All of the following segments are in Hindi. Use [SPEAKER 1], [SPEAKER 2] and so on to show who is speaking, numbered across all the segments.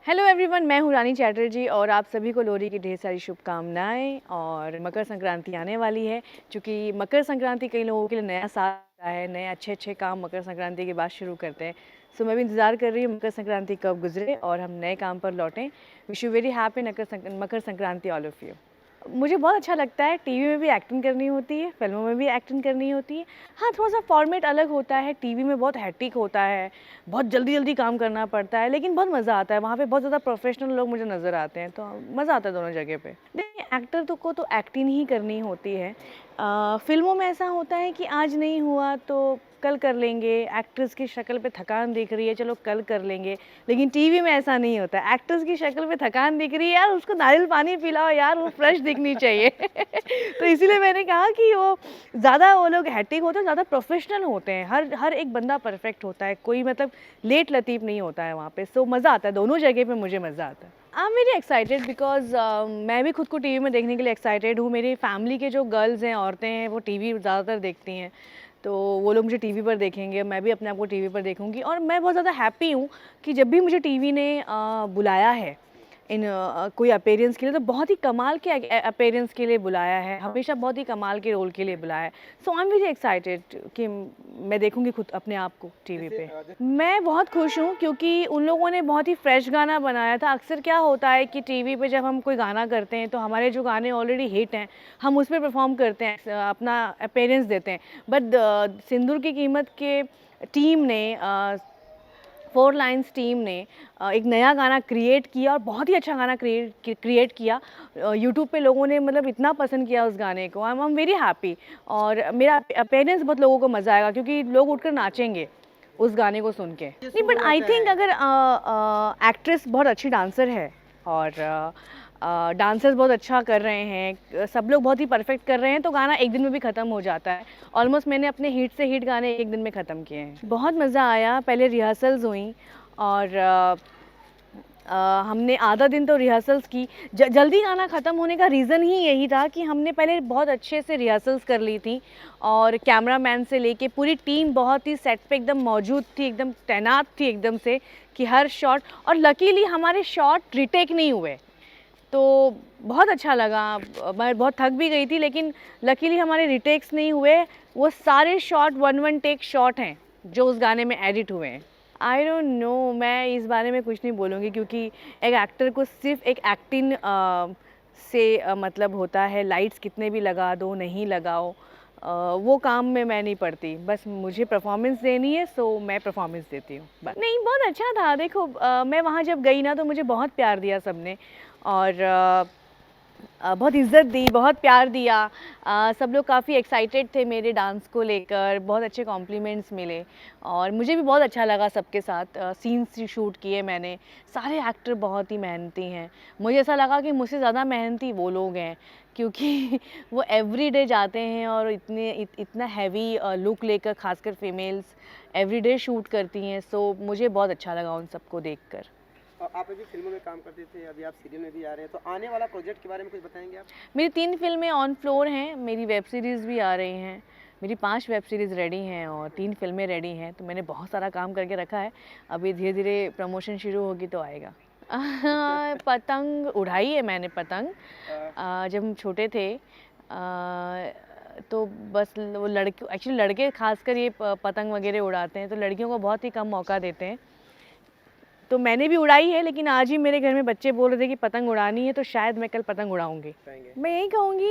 [SPEAKER 1] हेलो एवरीवन, मैं हूँ रानी चैटर्जी और आप सभी को लोहड़ी की ढेर सारी शुभकामनाएं। और मकर संक्रांति आने वाली है। क्योंकि मकर संक्रांति कई लोगों के लिए नया साल आता है, नए अच्छे अच्छे काम मकर संक्रांति के बाद शुरू करते हैं। सो मैं भी इंतज़ार कर रही हूँ मकर संक्रांति कब गुजरे और हम नए काम पर लौटें। Wish you very happy Makar Sankranti all of you. मुझे बहुत अच्छा लगता है, टीवी में भी एक्टिंग करनी होती है, फिल्मों में भी एक्टिंग करनी होती है। हाँ, थोड़ा-सा फॉर्मेट अलग होता है, टीवी में बहुत हेक्टिक होता है, बहुत जल्दी-जल्दी काम करना पड़ता है, लेकिन बहुत मज़ा आता है। वहाँ पे बहुत ज़्यादा प्रोफेशनल लोग मुझे नज़र आते हैं, तो मज़ा आता है दोनों जगह पे। देखिए, एक्टर को तो एक्टिंग ही करनी होती है। फ़िल्मों में ऐसा होता है कि आज नहीं हुआ तो कल कर लेंगे, एक्ट्रेस की शक्ल पे थकान दिख रही है, चलो कल कर लेंगे। लेकिन टीवी में ऐसा नहीं होता है, एक्ट्रेस की शक्ल पे थकान दिख रही है, यार उसको नारियल पानी पिलाओ यार, वो फ्रेश दिखनी चाहिए। तो इसीलिए मैंने कहा कि वो ज़्यादा वो लोग हेक्टिक होते हैं, ज़्यादा प्रोफेशनल होते हैं। हर एक बंदा परफेक्ट होता है, कोई मतलब लेट लतीफ़ नहीं होता है वहाँ पे। सो मज़ा आता है, दोनों जगह पे मुझे मज़ा आता है। I am very excited because मैं भी खुद को टीवी में देखने के लिए एक्साइटेड हूँ। मेरी फैमिली के जो गर्ल्स हैं, औरतें हैं, वो टीवी ज़्यादातर देखती हैं। तो वो लोग मुझे टीवी पर देखेंगे, मैं भी अपने आप को टीवी पर देखूँगी। और मैं बहुत ज़्यादा हैप्पी हूँ कि जब भी मुझे टीवी ने बुलाया है कोई अपीयरेंस के लिए, तो बहुत ही कमाल के अपीयरेंस के लिए बुलाया है, हमेशा बहुत ही कमाल के रोल के लिए बुलाया है। सो आई एम वेरी एक्साइटेड कि मैं देखूँगी खुद अपने आप को टीवी पे। मैं बहुत खुश हूँ क्योंकि उन लोगों ने बहुत ही फ्रेश गाना बनाया था। अक्सर क्या होता है कि टीवी पे जब हम कोई गाना करते हैं तो हमारे जो गाने ऑलरेडी हिट हैं, हम उस पे परफॉर्म करते हैं, अपना अपीयरेंस देते हैं। बट सिंदूर की कीमत के टीम ने, फोर लाइन्स टीम ने एक नया गाना क्रिएट किया और बहुत ही अच्छा गाना क्रिएट किया। यूट्यूब पे लोगों ने मतलब इतना पसंद किया उस गाने को। I am very happy. और मेरा अपीयरेंस बहुत लोगों को मज़ा आएगा क्योंकि लोग उठकर नाचेंगे उस गाने को सुन के। नहीं, बट आई थिंक अगर एक्ट्रेस बहुत अच्छी डांसर है और डांसर्स बहुत अच्छा कर रहे हैं, सब लोग बहुत ही परफेक्ट कर रहे हैं, तो गाना एक दिन में भी ख़त्म हो जाता है। ऑलमोस्ट मैंने अपने हिट से हिट गाने एक दिन में ख़त्म किए हैं। बहुत मज़ा आया। पहले रिहर्सल्स हुई और हमने आधा दिन तो रिहर्सल्स की। जल्दी गाना ख़त्म होने का रीज़न ही यही था कि हमने पहले बहुत अच्छे से रिहर्सल्स कर ली थी और कैमरामैन से लेके पूरी टीम बहुत ही सेट पे एकदम मौजूद थी, एकदम तैनात थी एकदम से कि हर शॉट। और लकीली हमारे शॉट रिटेक नहीं हुए, तो बहुत अच्छा लगा। मैं बहुत थक भी गई थी, लेकिन लकीली हमारे रिटेक्स नहीं हुए। वो सारे शॉट वन टेक शॉट हैं जो उस गाने में एडिट हुए हैं। आई डोंट नो, मैं इस बारे में कुछ नहीं बोलूँगी क्योंकि एक एक्टर को सिर्फ एक एक्टिंग से मतलब होता है। लाइट्स कितने भी लगा दो, नहीं लगाओ, वो काम में मैं नहीं पड़ती। बस मुझे परफॉर्मेंस देनी है, सो मैं परफॉर्मेंस देती हूँ बस। नहीं, बहुत अच्छा था। देखो, मैं वहाँ जब गई ना तो मुझे बहुत प्यार दिया सबने और बहुत इज़्ज़त दी, बहुत प्यार दिया। सब लोग काफ़ी एक्साइटेड थे मेरे डांस को लेकर, बहुत अच्छे कॉम्प्लीमेंट्स मिले और मुझे भी बहुत अच्छा लगा सबके साथ। सीन्स शूट किए मैंने। सारे एक्टर बहुत ही मेहनती हैं। मुझे ऐसा लगा कि मुझसे ज़्यादा मेहनती वो लोग हैं क्योंकि वो एवरीडे जाते हैं और इतना हैवी लुक लेकर, खासकर फीमेल्स एवरीडे शूट करती हैं। सो मुझे बहुत अच्छा लगा उन सबको देखकर।
[SPEAKER 2] और आप अभी फिल्मों में काम करते थे, अभी आप सीरियल में भी आ रहे हैं, तो आने वाला प्रोजेक्ट के बारे में कुछ बताएंगे आप?
[SPEAKER 1] मेरी 3 फ़िल्में ऑन फ्लोर हैं, मेरी वेब सीरीज़ भी आ रही हैं। मेरी 5 वेब सीरीज़ रेडी हैं और 3 फ़िल्में रेडी हैं, तो मैंने बहुत सारा काम करके रखा है। अभी धीरे-धीरे प्रमोशन शुरू होगी तो आएगा। पतंग उड़ाई है मैंने, पतंग जब हम छोटे थे। तो बस वो लड़के, एक्चुअली लड़के ख़ासकर ये पतंग वग़ैरह उड़ाते हैं, तो लड़कियों को बहुत ही कम मौका देते हैं। तो मैंने भी उड़ाई है, लेकिन आज ही मेरे घर में बच्चे बोल रहे थे कि पतंग उड़ानी है, तो शायद मैं कल पतंग उड़ाऊँगी। मैं यही कहूँगी,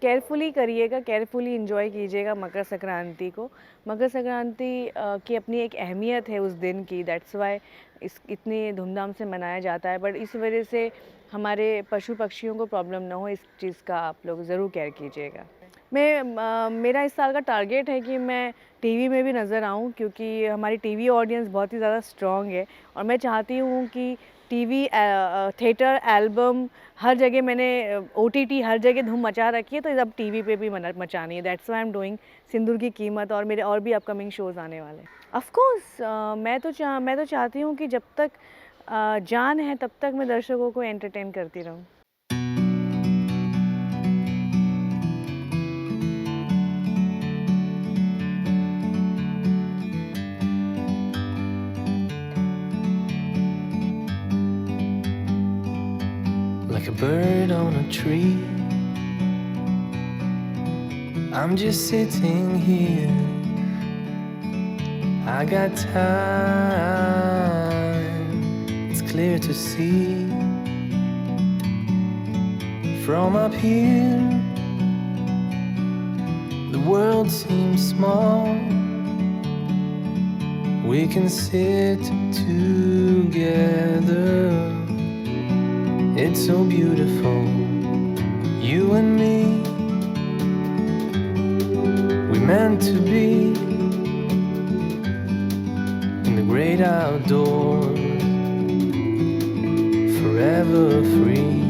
[SPEAKER 1] केयरफुली करिएगा, केयरफुली एंजॉय कीजिएगा मकर संक्रांति को। मकर संक्रांति की अपनी एक अहमियत है उस दिन की, दैट्स वाई इतनी धूमधाम से मनाया जाता है। बट इस वजह से हमारे पशु पक्षियों को प्रॉब्लम ना हो, इस चीज़ का आप लोग ज़रूर केयर कीजिएगा। मेरा इस साल का टारगेट है कि मैं टीवी में भी नज़र आऊँ क्योंकि हमारी टीवी ऑडियंस बहुत ही ज़्यादा स्ट्रॉन्ग है और मैं चाहती हूँ कि टीवी, थिएटर, एल्बम, हर जगह मैंने ओटीटी हर जगह धूम मचा रखी है, तो अब टीवी पे भी मचानी है। That's why I am doing सिंदूर की कीमत और मेरे और भी अपकमिंग शोज़ आने वाले हैं। ऑफ कोर्स, मैं तो चाहती हूँ कि जब तक जान है तब तक मैं दर्शकों को एंटरटेन करती रहूँ।
[SPEAKER 3] like a bird on a tree. I'm just sitting here, I got time, it's clear to see. From up here, the world seems small. We can sit together, it's so beautiful, you and me. We meant to be in the great outdoors, forever free.